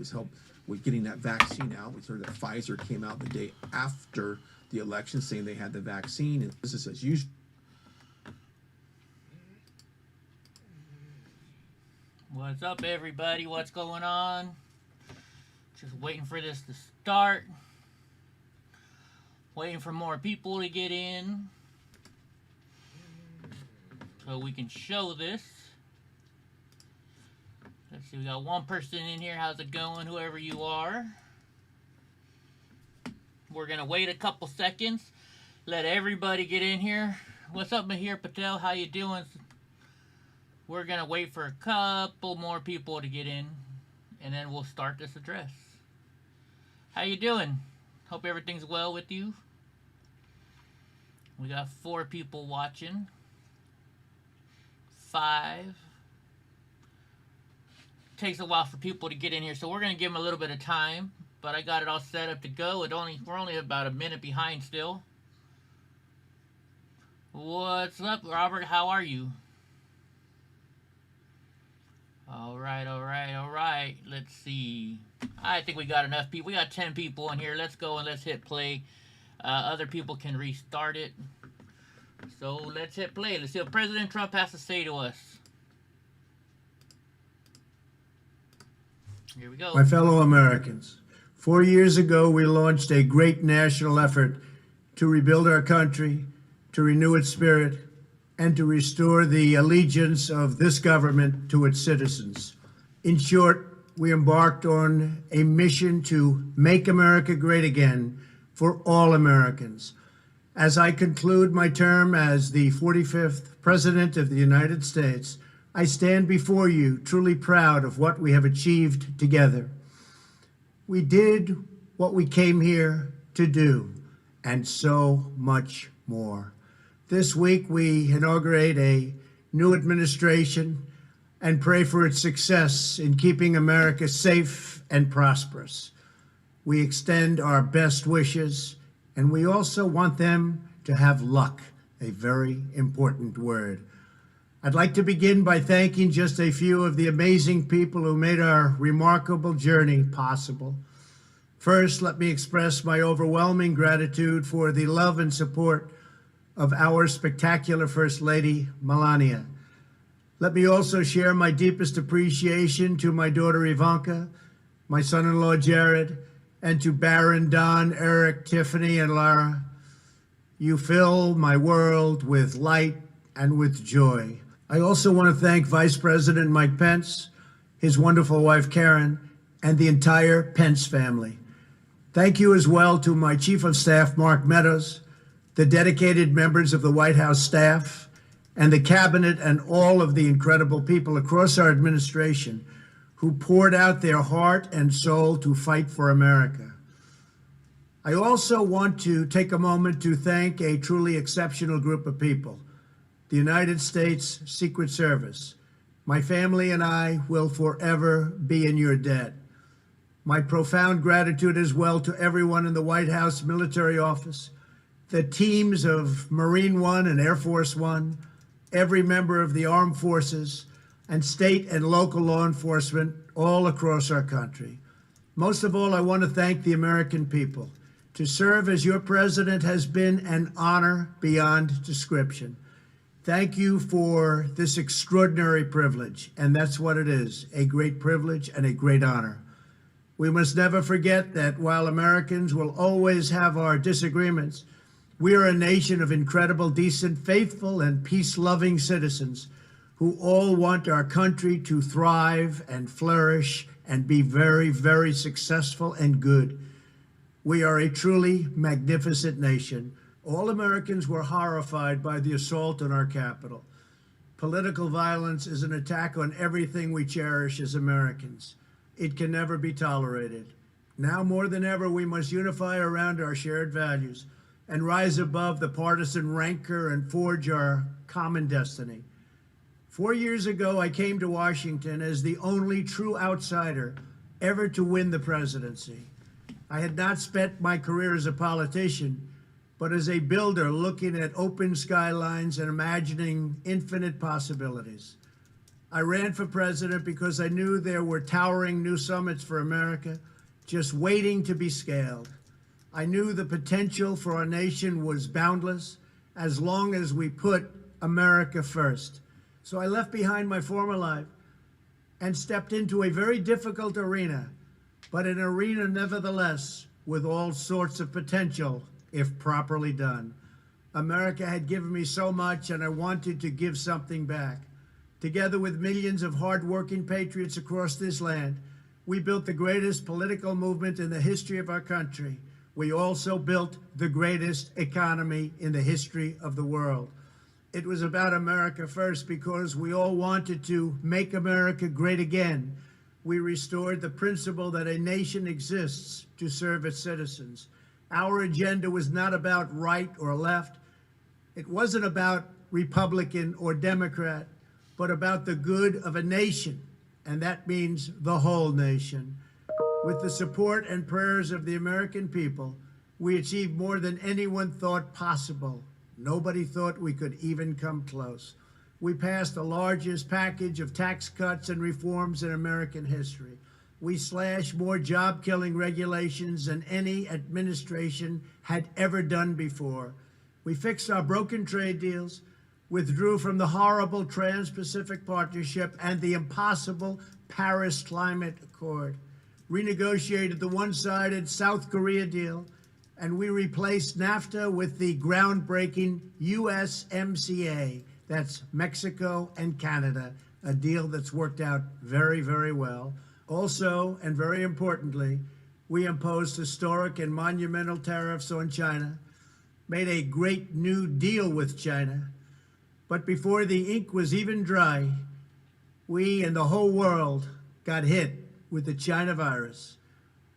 always help with getting that vaccine out. We heard that Pfizer came out the day after the election saying they had the vaccine, and business as usual. What's up, everybody? What's going on? Just waiting for this to start. Waiting for more people to get in so we can show this. Let's see, we got one person in here. How's it going, whoever you are? We're going to wait a couple seconds. Let everybody get in here. What's up, Mahir Patel? How you doing? We're going to wait for a couple more people to get in, and then we'll start this address. How you doing? Hope everything's well with you. We got 4 people watching. 5. Takes a while for people to get in here, so we're going to give them a little bit of time, but I got it all set up to go. We're only about a minute behind still. What's up, Robert? How are you? All right. Let's see. I think we got enough people. We got 10 people in here. Let's go and let's hit play. Other people can restart it. So let's hit play. Let's see what President Trump has to say to us. Here we go. My fellow Americans, 4 years ago, we launched a great national effort to rebuild our country, to renew its spirit, and to restore the allegiance of this government to its citizens. In short, we embarked on a mission to make America great again for all Americans. As I conclude my term as the 45th President of the United States, I stand before you truly proud of what we have achieved together. We did what we came here to do, and so much more. This week, we inaugurate a new administration and pray for its success in keeping America safe and prosperous. We extend our best wishes, and we also want them to have luck, a very important word. I'd like to begin by thanking just a few of the amazing people who made our remarkable journey possible. First, let me express my overwhelming gratitude for the love and support of our spectacular First Lady, Melania. Let me also share my deepest appreciation to my daughter Ivanka, my son-in-law Jared, and to Barron, Don, Eric, Tiffany, and Lara. You fill my world with light and with joy. I also want to thank Vice President Mike Pence, his wonderful wife Karen, and the entire Pence family. Thank you as well to my Chief of Staff, Mark Meadows, the dedicated members of the White House staff, and the cabinet, and all of the incredible people across our administration who poured out their heart and soul to fight for America. I also want to take a moment to thank a truly exceptional group of people, the United States Secret Service. My family and I will forever be in your debt. My profound gratitude as well to everyone in the White House Military Office, the teams of Marine One and Air Force One, every member of the armed forces, and state and local law enforcement all across our country. Most of all, I want to thank the American people. To serve as your president has been an honor beyond description. Thank you for this extraordinary privilege, and that's what it is, a great privilege and a great honor. We must never forget that while Americans will always have our disagreements, we are a nation of incredible, decent, faithful, and peace-loving citizens who all want our country to thrive and flourish and be very, very successful and good. We are a truly magnificent nation. All Americans were horrified by the assault on our Capitol. Political violence is an attack on everything we cherish as Americans. It can never be tolerated. Now more than ever, we must unify around our shared values and rise above the partisan rancor and forge our common destiny. 4 years ago, I came to Washington as the only true outsider ever to win the presidency. I had not spent my career as a politician, but as a builder looking at open skylines and imagining infinite possibilities. I ran for president because I knew there were towering new summits for America just waiting to be scaled. I knew the potential for our nation was boundless as long as we put America first. So I left behind my former life and stepped into a very difficult arena, but an arena nevertheless with all sorts of potential if properly done. America had given me so much, and I wanted to give something back. Together with millions of hardworking patriots across this land, we built the greatest political movement in the history of our country. We also built the greatest economy in the history of the world. It was about America first because we all wanted to make America great again. We restored the principle that a nation exists to serve its citizens. Our agenda was not about right or left. It wasn't about Republican or Democrat, but about the good of a nation, and that means the whole nation. With the support and prayers of the American people, we achieved more than anyone thought possible. Nobody thought we could even come close. We passed the largest package of tax cuts and reforms in American history. We slashed more job-killing regulations than any administration had ever done before. We fixed our broken trade deals, withdrew from the horrible Trans-Pacific Partnership and the impossible Paris Climate Accord, renegotiated the one-sided South Korea deal, and we replaced NAFTA with the groundbreaking USMCA. That's Mexico and Canada, a deal that's worked out very, very well. Also, and very importantly, we imposed historic and monumental tariffs on China, made a great new deal with China. But before the ink was even dry, we and the whole world got hit with the China virus.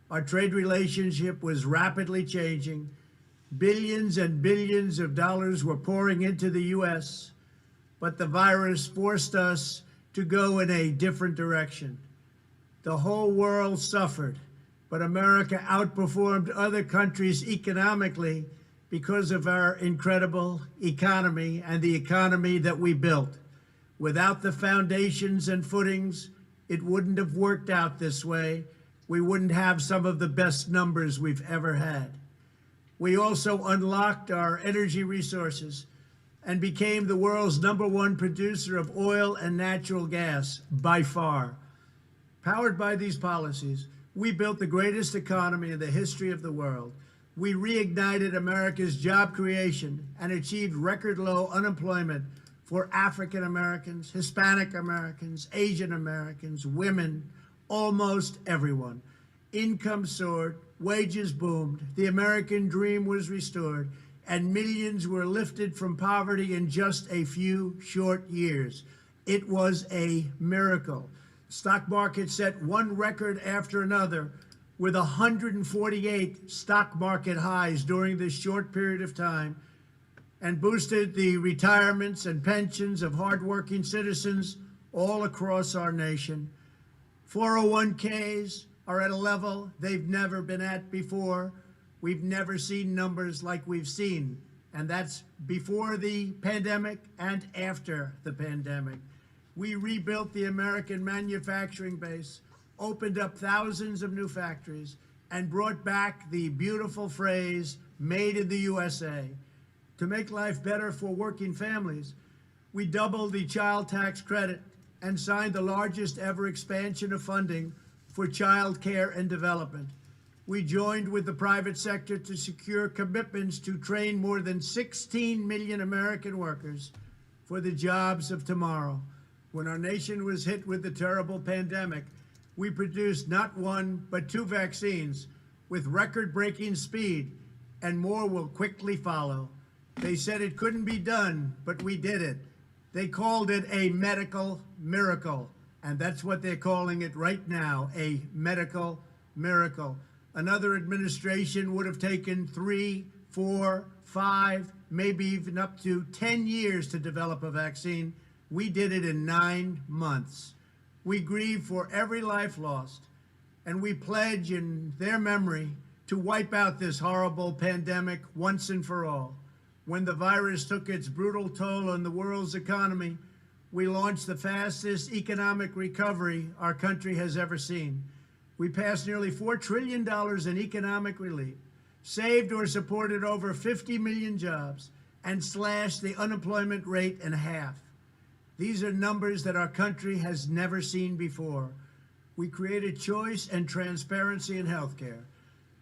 Our trade relationship was rapidly changing. Billions and billions of dollars were pouring into the U.S., but the virus forced us to go in a different direction. The whole world suffered, but America outperformed other countries economically because of our incredible economy and the economy that we built. Without the foundations and footings, it wouldn't have worked out this way. We wouldn't have some of the best numbers we've ever had. We also unlocked our energy resources and became the world's #1 producer of oil and natural gas by far. Powered by these policies, we built the greatest economy in the history of the world. We reignited America's job creation and achieved record low unemployment for African Americans, Hispanic Americans, Asian Americans, women, almost everyone. Income soared, wages boomed, the American dream was restored, and millions were lifted from poverty in just a few short years. It was a miracle. The stock market set one record after another, with 148 stock market highs during this short period of time, and boosted the retirements and pensions of hardworking citizens all across our nation. 401ks are at a level they've never been at before. We've never seen numbers like we've seen, and that's before the pandemic and after the pandemic. We rebuilt the American manufacturing base, opened up thousands of new factories, and brought back the beautiful phrase, made in the USA. To make life better for working families, we doubled the child tax credit and signed the largest ever expansion of funding for child care and development. We joined with the private sector to secure commitments to train more than 16 million American workers for the jobs of tomorrow. When our nation was hit with the terrible pandemic, we produced not one, but 2 vaccines with record-breaking speed, and more will quickly follow. They said it couldn't be done, but we did it. They called it a medical miracle, and that's what they're calling it right now, a medical miracle. Another administration would have taken 3, 4, 5, maybe even up to 10 years to develop a vaccine. We did it in 9 months. We grieve for every life lost, and we pledge in their memory to wipe out this horrible pandemic once and for all. When the virus took its brutal toll on the world's economy, We launched the fastest economic recovery our country has ever seen. We passed nearly $4 trillion in economic relief, saved or supported over 50 million jobs, and slashed the unemployment rate in half. These are numbers that our country has never seen before. We created choice and transparency in healthcare,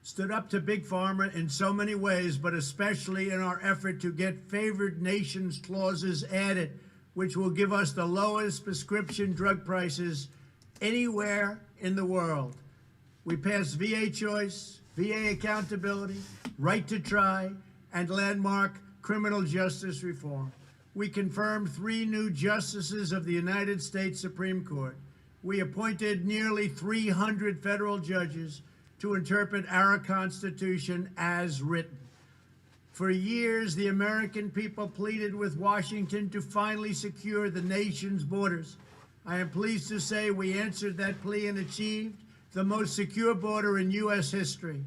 stood up to Big Pharma in so many ways, but especially in our effort to get favored nations clauses added, which will give us the lowest prescription drug prices anywhere in the world. We passed VA choice, VA accountability, right to try, and landmark criminal justice reform. We confirmed 3 new justices of the United States Supreme Court. We appointed nearly 300 federal judges to interpret our Constitution as written. For years, the American people pleaded with Washington to finally secure the nation's borders. I am pleased to say we answered that plea and achieved the most secure border in U.S. history.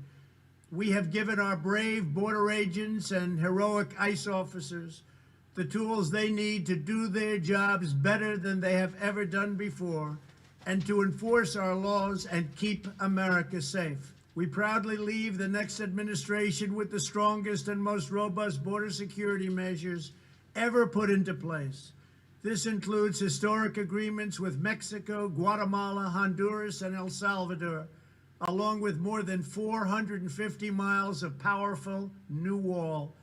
We have given our brave border agents and heroic ICE officers the tools they need to do their jobs better than they have ever done before, and to enforce our laws and keep America safe. We proudly leave the next administration with the strongest and most robust border security measures ever put into place. This includes historic agreements with Mexico, Guatemala, Honduras, and El Salvador, along with more than 450 miles of powerful new wall.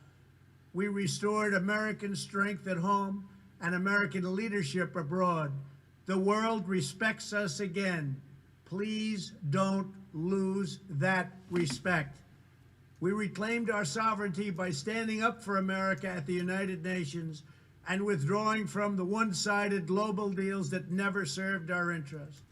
We restored American strength at home and American leadership abroad. The world respects us again. Please don't lose that respect. We reclaimed our sovereignty by standing up for America at the United Nations and withdrawing from the one-sided global deals that never served our interests.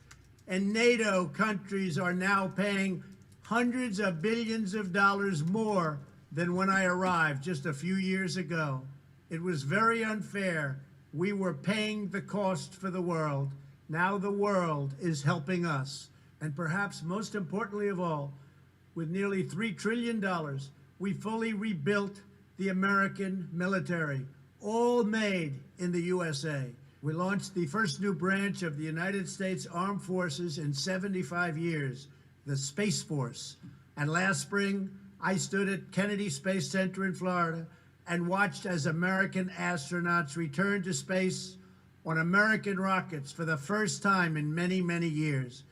And NATO countries are now paying hundreds of billions of dollars more than when I arrived just a few years ago. It was very unfair. We were paying the cost for the world. Now the world is helping us. And perhaps most importantly of all, with nearly $3 trillion, we fully rebuilt the American military, all made in the USA. We launched the first new branch of the United States Armed Forces in 75 years, the Space Force. And last spring, I stood at Kennedy Space Center in Florida and watched as American astronauts returned to space on American rockets for the first time in many, many years.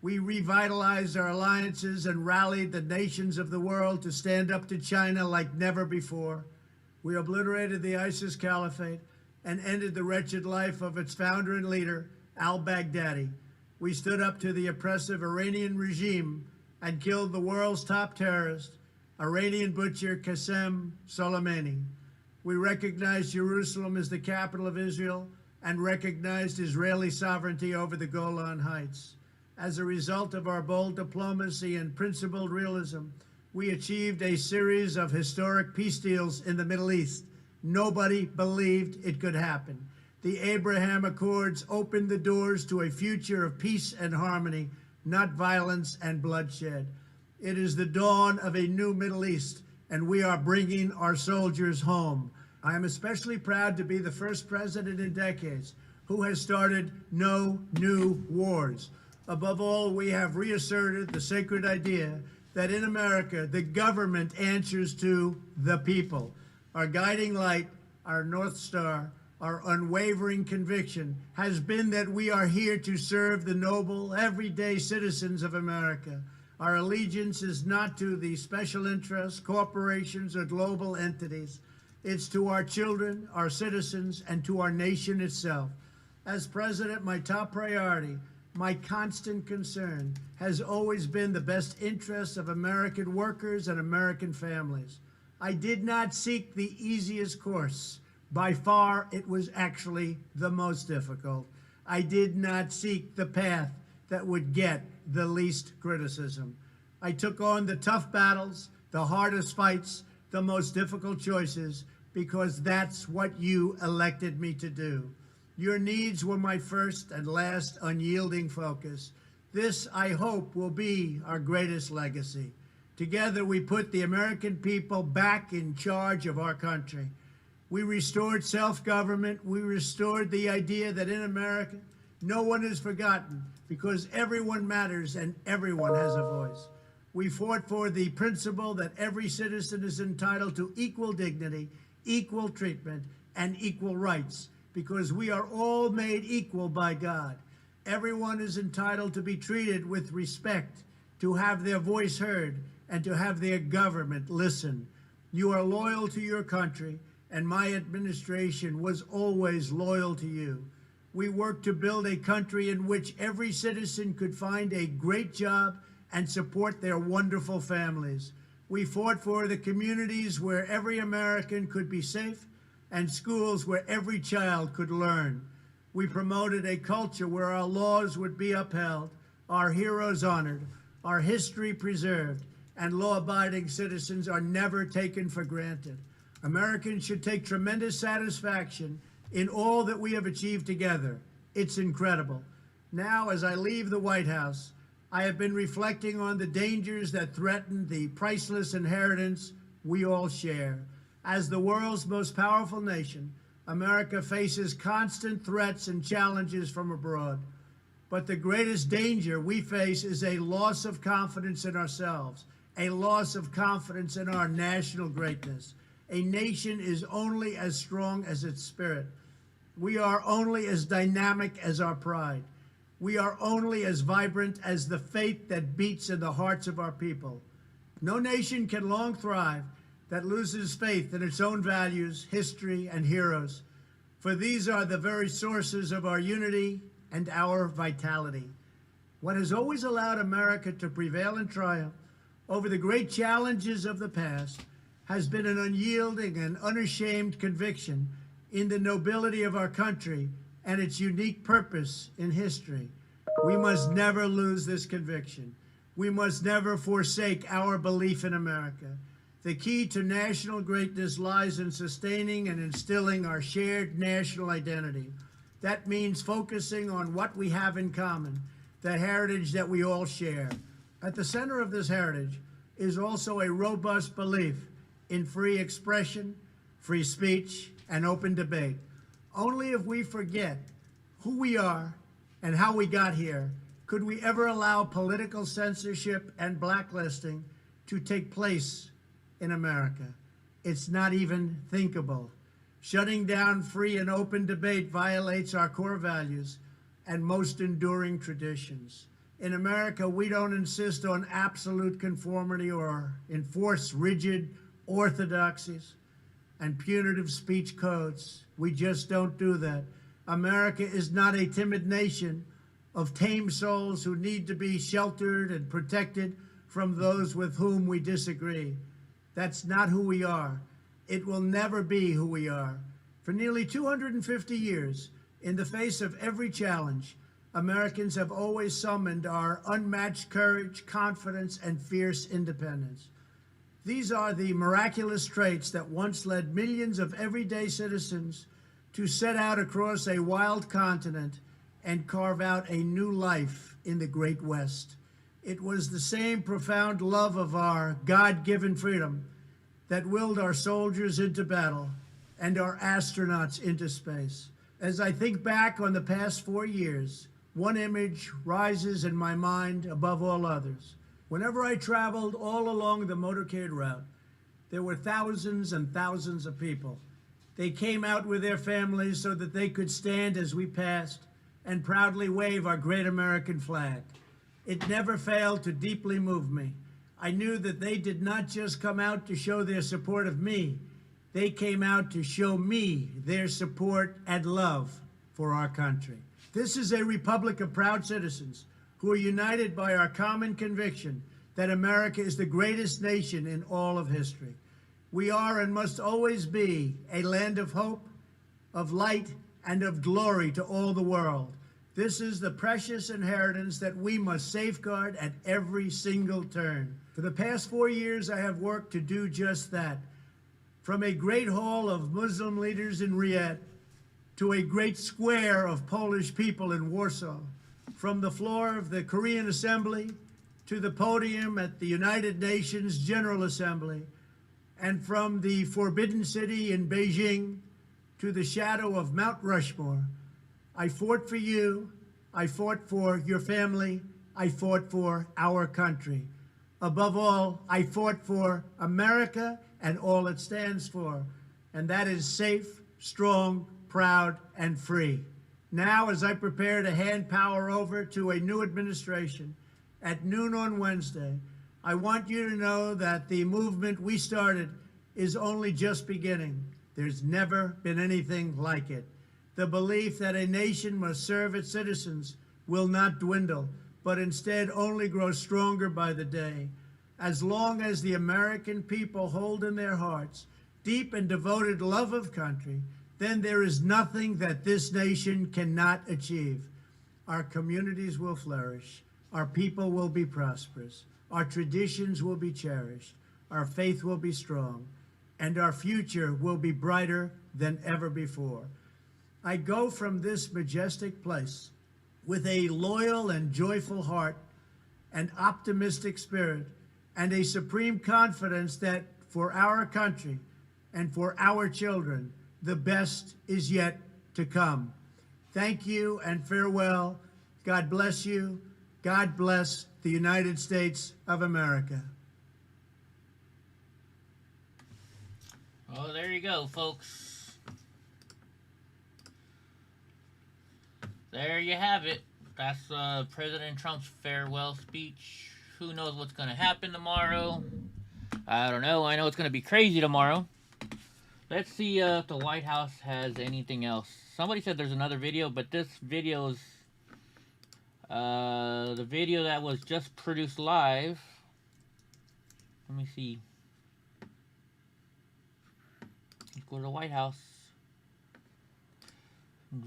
We revitalized our alliances and rallied the nations of the world to stand up to China like never before. We obliterated the ISIS caliphate and ended the wretched life of its founder and leader, al-Baghdadi. We stood up to the oppressive Iranian regime and killed the world's top terrorist, Iranian butcher Qasem Soleimani. We recognized Jerusalem as the capital of Israel and recognized Israeli sovereignty over the Golan Heights. As a result of our bold diplomacy and principled realism, we achieved a series of historic peace deals in the Middle East. Nobody believed it could happen. The Abraham Accords opened the doors to a future of peace and harmony, not violence and bloodshed. It is the dawn of a new Middle East, and we are bringing our soldiers home. I am especially proud to be the first president in decades who has started no new wars. Above all, we have reasserted the sacred idea that in America, the government answers to the people. Our guiding light, our North Star, our unwavering conviction has been that we are here to serve the noble, everyday citizens of America. Our allegiance is not to the special interests, corporations, or global entities. It's to our children, our citizens, and to our nation itself. As president, my top priority, my constant concern, has always been the best interests of American workers and American families. I did not seek the easiest course. By far, it was actually the most difficult. I did not seek the path that would get the least criticism. I took on the tough battles, the hardest fights, the most difficult choices, because that's what you elected me to do. Your needs were my first and last unyielding focus. This, I hope, will be our greatest legacy. Together, we put the American people back in charge of our country. We restored self-government. We restored the idea that in America, no one is forgotten because everyone matters and everyone has a voice. We fought for the principle that every citizen is entitled to equal dignity, equal treatment, and equal rights because we are all made equal by God. Everyone is entitled to be treated with respect, to have their voice heard, and to have their government listen. You are loyal to your country, and my administration was always loyal to you. We worked to build a country in which every citizen could find a great job and support their wonderful families. We fought for the communities where every American could be safe and schools where every child could learn. We promoted a culture where our laws would be upheld, our heroes honored, our history preserved, and law-abiding citizens are never taken for granted. Americans should take tremendous satisfaction in all that we have achieved together. It's incredible. Now, as I leave the White House, I have been reflecting on the dangers that threaten the priceless inheritance we all share. As the world's most powerful nation, America faces constant threats and challenges from abroad. But the greatest danger we face is a loss of confidence in ourselves, a loss of confidence in our national greatness. A nation is only as strong as its spirit. We are only as dynamic as our pride. We are only as vibrant as the faith that beats in the hearts of our people. No nation can long thrive that loses faith in its own values, history, and heroes, for these are the very sources of our unity and our vitality. What has always allowed America to prevail and triumph over the great challenges of the past has been an unyielding and unashamed conviction in the nobility of our country and its unique purpose in history. We must never lose this conviction. We must never forsake our belief in America. The key to national greatness lies in sustaining and instilling our shared national identity. That means focusing on what we have in common, the heritage that we all share. At the center of this heritage is also a robust belief in free expression, free speech, and open debate. Only if we forget who we are and how we got here could we ever allow political censorship and blacklisting to take place in America. It's not even thinkable. Shutting down free and open debate violates our core values and most enduring traditions. In America, we don't insist on absolute conformity or enforce rigid orthodoxies and punitive speech codes. We just don't do that. America is not a timid nation of tame souls who need to be sheltered and protected from those with whom we disagree. That's not who we are. It will never be who we are. For nearly 250 years, in the face of every challenge, Americans have always summoned our unmatched courage, confidence, and fierce independence. These are the miraculous traits that once led millions of everyday citizens to set out across a wild continent and carve out a new life in the Great West. It was the same profound love of our God-given freedom that willed our soldiers into battle and our astronauts into space. As I think back on the past 4 years, one image rises in my mind above all others. Whenever I traveled all along the motorcade route, there were thousands and thousands of people. They came out with their families so that they could stand as we passed and proudly wave our great American flag. It never failed to deeply move me. I knew that they did not just come out to show their support of me, they came out to show me their support and love for our country. This is a republic of proud citizens who are united by our common conviction that America is the greatest nation in all of history. We are and must always be a land of hope, of light, and of glory to all the world. This is the precious inheritance that we must safeguard at every single turn. For the past 4 years, I have worked to do just that. From a great hall of Muslim leaders in Riyadh to a great square of Polish people in Warsaw, from the floor of the Korean Assembly to the podium at the United Nations General Assembly, And from the Forbidden City in Beijing to the shadow of Mount Rushmore, I fought for you, I fought for your family, I fought for our country. Above all, I fought for America and all it stands for, and that is safe, strong, proud, and free. Now, as I prepare to hand power over to a new administration at noon on Wednesday, I want you to know that the movement we started is only just beginning. There's never been anything like it. The belief that a nation must serve its citizens will not dwindle, but instead only grow stronger by the day. As long as the American people hold in their hearts deep and devoted love of country, then there is nothing that this nation cannot achieve. Our communities will flourish, our people will be prosperous, our traditions will be cherished, our faith will be strong, and our future will be brighter than ever before. I go from this majestic place with a loyal and joyful heart, an optimistic spirit, and a supreme confidence that for our country and for our children, the best is yet to come. Thank you and farewell. God bless you. God bless the United States of America. Oh, there you go, folks. There you have it. That's President Trump's farewell speech. Who knows what's going to happen tomorrow? I don't know. I know it's going to be crazy tomorrow. Let's see if the White House has anything else. Somebody said there's another video, but this video's the video that was just produced live. Let me see. Let's go to the White House.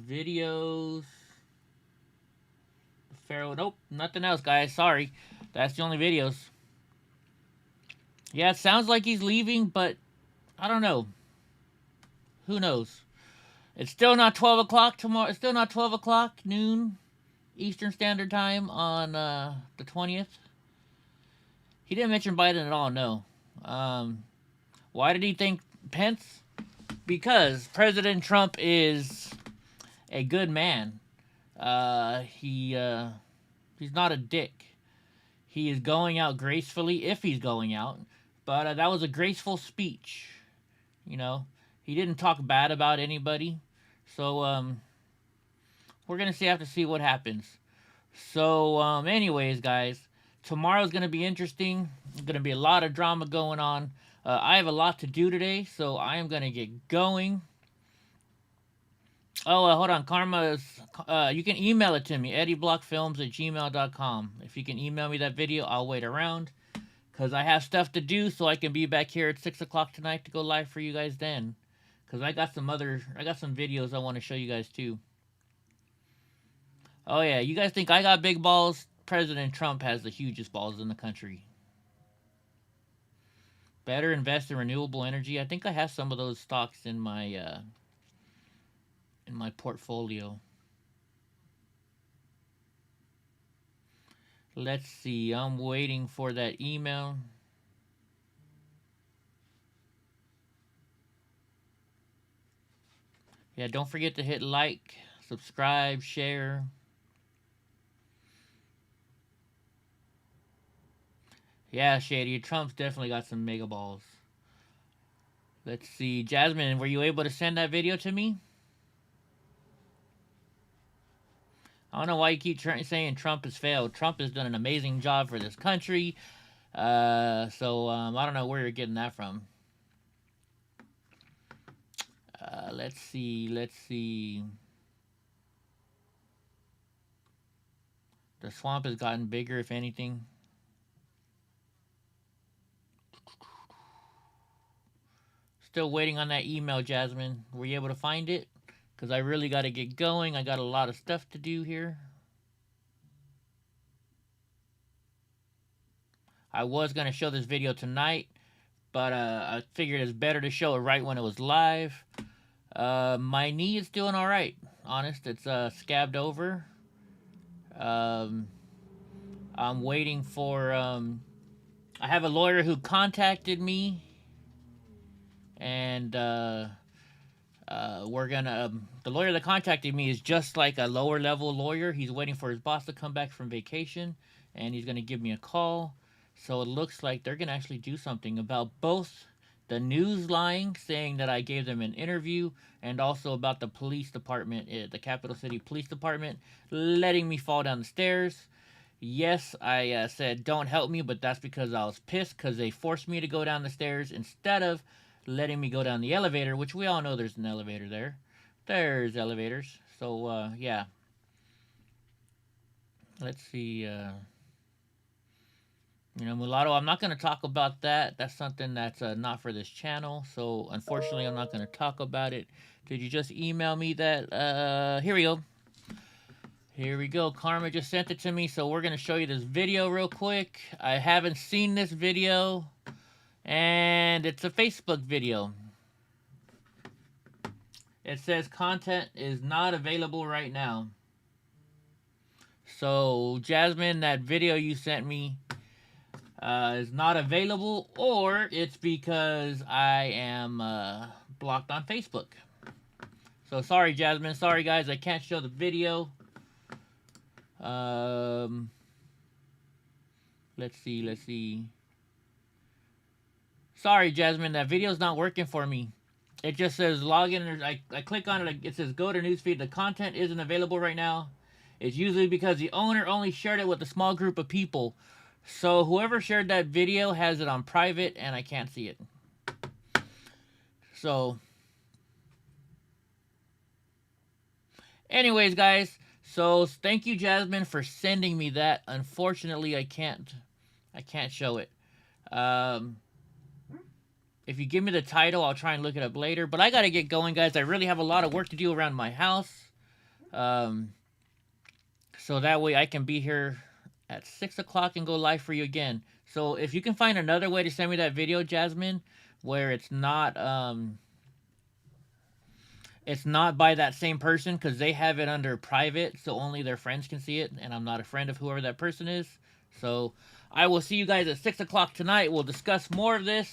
Videos. Pharaoh. Nope, nothing else, guys. Sorry. That's the only videos. Yeah, it sounds like he's leaving, but I don't know. Who knows? It's still not 12 o'clock tomorrow. It's still not 12 o'clock noon Eastern Standard Time on the 20th. He didn't mention Biden at all, no. Why did he think Pence? Because President Trump is a good man. He's not a dick. He is going out gracefully, if he's going out. But that was a graceful speech. You know, he didn't talk bad about anybody. So, we're going to have to see what happens. So, anyways, guys, tomorrow's going to be interesting. There's going to be a lot of drama going on. I have a lot to do today, so I am going to get going. Oh, hold on. Karma, you can email it to me, EddieBlockFilms@gmail.com. If you can email me that video, I'll wait around. Because I have stuff to do, so I can be back here at 6 o'clock tonight to go live for you guys then. Because I got some videos I want to show you guys too. Oh yeah, you guys think I got big balls? President Trump has the hugest balls in the country. Better invest in renewable energy. I think I have some of those stocks in my portfolio. Let's see. I'm waiting for that email. Yeah, don't forget to hit like, subscribe, share. Yeah, Shady, Trump's definitely got some mega balls. Let's see. Jasmine, were you able to send that video to me? I don't know why you keep saying Trump has failed. Trump has done an amazing job for this country. I don't know where you're getting that from. Let's see. The swamp has gotten bigger, if anything. Still waiting on that email, Jasmine. Were you able to find it? Because I really got to get going. I got a lot of stuff to do here. I was going to show this video tonight, but I figured it's better to show it right when it was live. My knee is doing all right. Honest, it's scabbed over. I'm waiting for... I have a lawyer who contacted me. and we're gonna. The lawyer that contacted me is just like a lower level lawyer. He's waiting for his boss to come back from vacation, and he's gonna give me a call. So it looks like they're gonna actually do something about both the news lying, saying that I gave them an interview, and also about the police department, the Capital City Police Department, letting me fall down the stairs. Yes, I said don't help me, but that's because I was pissed because they forced me to go down the stairs instead of letting me go down the elevator, which we all know there's an elevator there. There's elevators. So, yeah. Let's see. Mulatto, I'm not going to talk about that. That's something that's not for this channel. So, unfortunately, I'm not going to talk about it. Did you just email me that? Here we go. Here we go. Karma just sent it to me. So, we're going to show you this video real quick. I haven't seen this video. And it's a Facebook video. It says content is not available right now. So, Jasmine, that video you sent me is not available, or it's because I am blocked on Facebook. So, sorry, Jasmine. Sorry, guys. I can't show the video. Let's see. Sorry, Jasmine, that video's not working for me. It just says login. I click on it. It says go to newsfeed. The content isn't available right now. It's usually because the owner only shared it with a small group of people. So whoever shared that video has it on private, and I can't see it. So, anyways, guys. So thank you, Jasmine, for sending me that. Unfortunately, I can't show it. If you give me the title, I'll try and look it up later. But I got to get going, guys. I really have a lot of work to do around my house. So that way I can be here at 6 o'clock and go live for you again. So if you can find another way to send me that video, Jasmine, where it's not by that same person, because they have it under private, so only their friends can see it, and I'm not a friend of whoever that person is. So I will see you guys at 6 o'clock tonight. We'll discuss more of this.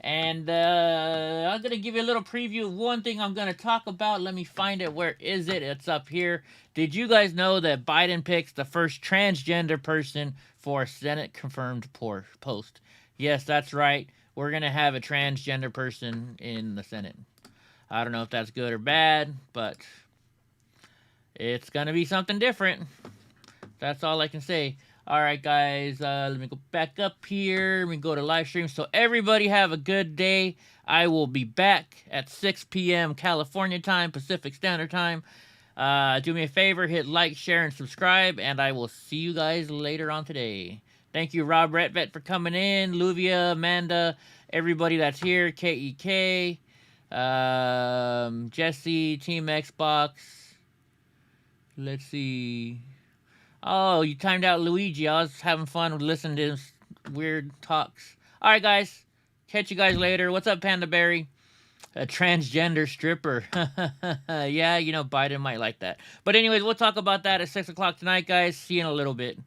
And I'm going to give you a little preview of one thing I'm going to talk about. Let me find it. Where is it? It's up here. Did you guys know that Biden picks the first transgender person for a Senate confirmed post? Yes, that's right. We're going to have a transgender person in the Senate. I don't know if that's good or bad, but it's going to be something different. That's all I can say. All right, guys, let me go back up here. Let me go to live stream. So everybody have a good day. I will be back at 6 p.m. California time, Pacific Standard Time. Do me a favor, hit like, share, and subscribe, and I will see you guys later on today. Thank you, Rob Retvet, for coming in. Luvia, Amanda, everybody that's here. KEK, Jesse, Team Xbox. Let's see. Oh, you timed out Luigi. I was having fun listening to his weird talks. All right, guys. Catch you guys later. What's up, Panda Berry? A transgender stripper. Yeah, Biden might like that. But anyways, we'll talk about that at 6 o'clock tonight, guys. See you in a little bit.